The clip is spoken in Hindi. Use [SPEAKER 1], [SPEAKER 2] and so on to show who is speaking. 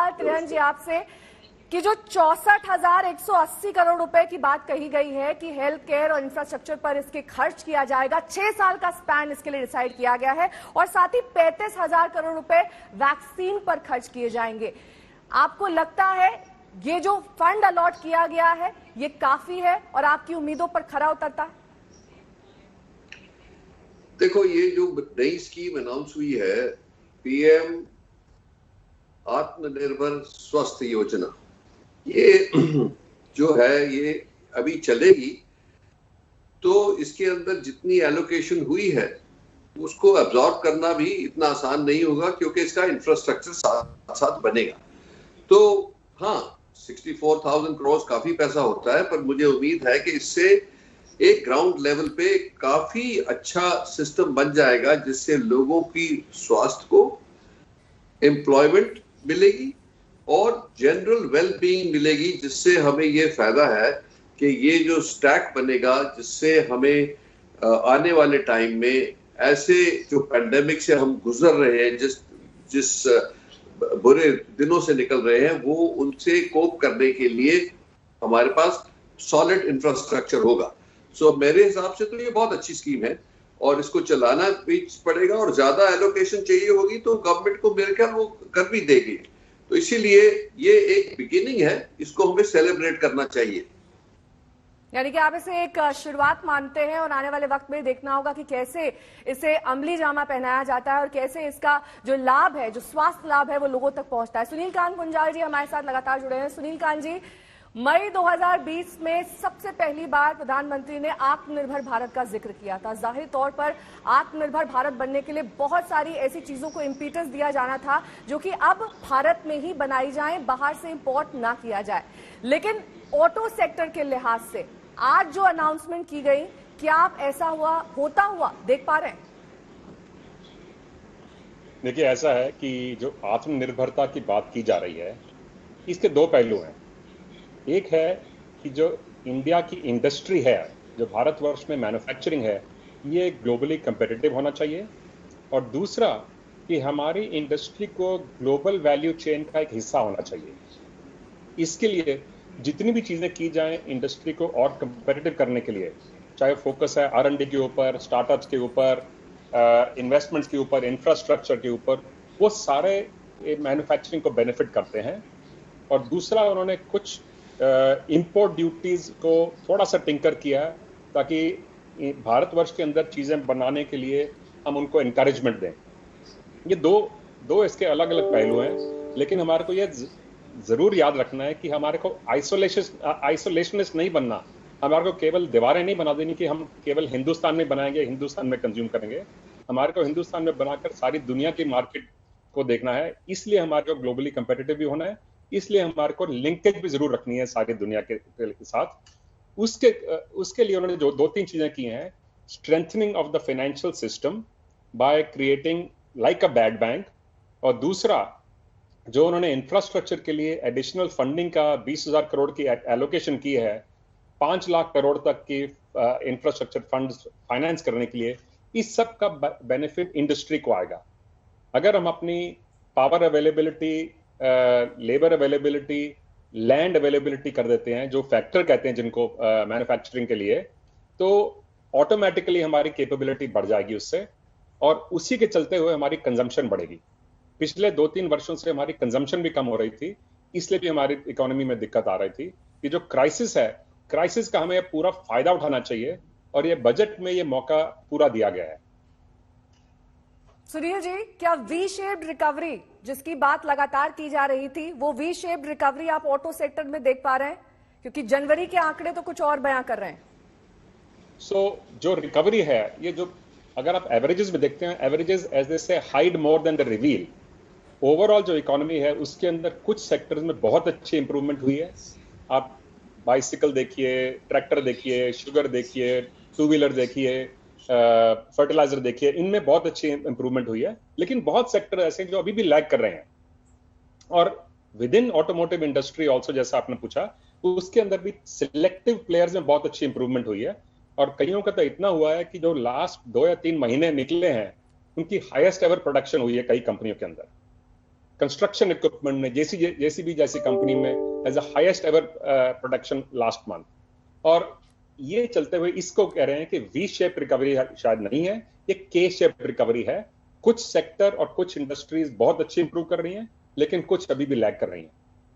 [SPEAKER 1] सवाल तिलहन जी आपसे कि जो 64,180 करोड़ रुपए की बात कही गई है कि हेल्थ केयर और इंफ्रास्ट्रक्चर पर इसके खर्च किया जाएगा, 6 साल का स्पैन इसके लिए डिसाइड किया गया है और साथ ही 35,000 करोड़ रुपए वैक्सीन पर खर्च किए जाएंगे। आपको लगता है ये जो फंड अलॉट किया गया है ये काफी है और आपकी उम्मीदों पर खरा उतरता है?
[SPEAKER 2] देखो, ये जो नई स्कीम अनाउंस हुई है, पीएम आत्मनिर्भर स्वस्थ योजना, ये जो है ये अभी चलेगी, तो इसके अंदर जितनी एलोकेशन हुई है उसको एब्जॉर्ब करना भी इतना आसान नहीं होगा, क्योंकि इसका इंफ्रास्ट्रक्चर साथ साथ बनेगा। तो हाँ, 64,000 करोड़ काफी पैसा होता है, पर मुझे उम्मीद है कि इससे एक ग्राउंड लेवल पे काफी अच्छा सिस्टम बन जाएगा, जिससे लोगों की स्वास्थ्य को एम्प्लॉयमेंट मिलेगी और जनरल वेलबींग मिलेगी, जिससे हमें ये फायदा है कि ये जो स्टैक बनेगा, जिससे हमें आने वाले टाइम में ऐसे जो पैंडेमिक से हम गुजर रहे हैं, जिस बुरे दिनों से निकल रहे हैं, वो उनसे कोप करने के लिए हमारे पास सॉलिड इंफ्रास्ट्रक्चर होगा। सो मेरे हिसाब से तो ये बहुत अच्छी स्कीम है और इसको चलाना भी पड़ेगा, और ज्यादा एलोकेशन चाहिए होगी तो गवर्नमेंट को मेरे ख्याल वो कर भी देगी। तो इसीलिए ये एक बिगिनिंग है, इसको हमें सेलिब्रेट करना चाहिए।
[SPEAKER 1] यानी कि आप इसे एक शुरुआत मानते हैं और आने वाले वक्त में देखना होगा कि कैसे इसे अमली जामा पहनाया जाता है और कैसे इसका जो लाभ है, जो स्वास्थ्य लाभ है, वो लोगों तक पहुंचता है। सुनील कांत पुंजाल जी हमारे साथ लगातार जुड़े हैं। सुनील कांत जी, मई 2020 में सबसे पहली बार प्रधानमंत्री ने आत्मनिर्भर भारत का जिक्र किया था। जाहिर तौर पर आत्मनिर्भर भारत बनने के लिए बहुत सारी ऐसी चीजों को इम्पीटेंस दिया जाना था जो कि अब भारत में ही बनाई जाए, बाहर से इंपोर्ट ना किया जाए। लेकिन ऑटो सेक्टर के लिहाज से आज जो अनाउंसमेंट की गई, क्या आप ऐसा होता हुआ देख पा रहे हैं?
[SPEAKER 3] देखिए, ऐसा है कि जो आत्मनिर्भरता की बात की जा रही है, इसके दो पहलू हैं। एक है कि जो इंडिया की इंडस्ट्री है, जो भारतवर्ष में मैन्युफैक्चरिंग है, ये ग्लोबली कंपेटिटिव होना चाहिए, और दूसरा कि हमारी इंडस्ट्री को ग्लोबल वैल्यू चेन का एक हिस्सा होना चाहिए। इसके लिए जितनी भी चीज़ें की जाएं इंडस्ट्री को और कंपेटिटिव करने के लिए, चाहे फोकस है R&D के ऊपर, स्टार्टअप्स के ऊपर, इन्वेस्टमेंट्स के ऊपर, इंफ्रास्ट्रक्चर के ऊपर, वो सारे मैन्युफैक्चरिंग को बेनिफिट करते हैं। और दूसरा, उन्होंने कुछ इंपोर्ट ड्यूटीज को थोड़ा सा टिंकर किया ताकि भारतवर्ष के अंदर चीज़ें बनाने के लिए हम उनको इनकरेजमेंट दें। ये दो इसके अलग अलग पहलू हैं, लेकिन हमारे को ये जरूर याद रखना है कि हमारे को आइसोलेशनिस्ट नहीं बनना। हमारे को केवल दीवारें नहीं बना देनी कि हम केवल हिंदुस्तान में बनाएंगे, हिंदुस्तान में कंज्यूम करेंगे। हमारे को हिंदुस्तान में बनाकर सारी दुनिया की मार्केट को देखना है। इसलिए हमारे को ग्लोबली कंपेटिटिव भी होना है, इसलिए हमारे को लिंकेज भी जरूर रखनी है सारी दुनिया के साथ। उसके लिए उन्होंने जो 2-3 चीजें की हैं, strengthening of the financial system by creating like a bad bank, और दूसरा जो उन्होंने इंफ्रास्ट्रक्चर के लिए एडिशनल फंडिंग का 20,000 करोड़ की एलोकेशन की है, 5 लाख करोड़ तक की इंफ्रास्ट्रक्चर फंड फाइनेंस करने के लिए, इस सब का बेनिफिट इंडस्ट्री को आएगा। अगर हम अपनी power availability, labour availability, land availability कर देते हैं, जो फैक्टर कहते हैं जिनको मैन्युफैक्चरिंग के लिए, तो ऑटोमेटिकली हमारी कैपेबिलिटी बढ़ जाएगी उससे, और उसी के चलते हुए हमारी कंजम्पशन बढ़ेगी। पिछले 2-3 वर्षों से हमारी कंजम्पशन भी कम हो रही थी, इसलिए भी हमारी इकोनॉमी में दिक्कत आ रही थी। कि जो क्राइसिस है, क्राइसिस का हमें पूरा फायदा उठाना चाहिए, और ये बजट में ये मौका पूरा दिया गया है।
[SPEAKER 1] सुनील जी, क्या वी शेप्ड रिकवरी जिसकी बात लगातार की जा रही थी, वो वी शेप्ड रिकवरी आप ऑटो सेक्टर में देख पा रहे हैं? क्योंकि जनवरी के आंकड़े तो कुछ और बयां कर रहे हैं।
[SPEAKER 3] जो रिकवरी है, ये जो अगर आप एवरेजेस में देखते हैं, एवरेजेस एज दे से hide more than the reveal. Overall जो इकोनॉमी है उसके अंदर कुछ सेक्टर्स में बहुत अच्छी इंप्रूवमेंट हुई है। आप बाइसिकल देखिए, ट्रैक्टर देखिए, शुगर देखिए, 2 व्हीलर देखिए, फर्टिलाइजर देखिए, इनमें बहुत अच्छी इंप्रूवमेंट हुई है। लेकिन बहुत सेक्टर ऐसे हैं जो अभी भी लैग कर रहे हैं। और with in automotive industry also, जैसा आपने पूछा, उसके अंदर भी सिलेक्टिव प्लेयर्स में बहुत अच्छी इंप्रूवमेंट हुई है। और कईयों का तो इतना हुआ है कि जो लास्ट 2 या 3 महीने निकले हैं, उनकी हाईएस्ट एवर प्रोडक्शन हुई है कई कंपनियों के अंदर। कंस्ट्रक्शन इक्विपमेंट में जेसीबी जैसी कंपनी में as a highest ever production last month. और ये चलते हुए इसको कह रहे हैं कि वी शेप रिकवरी शायद नहीं है, ये के शेप रिकवरी है। कुछ सेक्टर और कुछ इंडस्ट्रीज बहुत अच्छी इंप्रूव कर रही हैं, लेकिन कुछ अभी भी लैग कर रही हैं।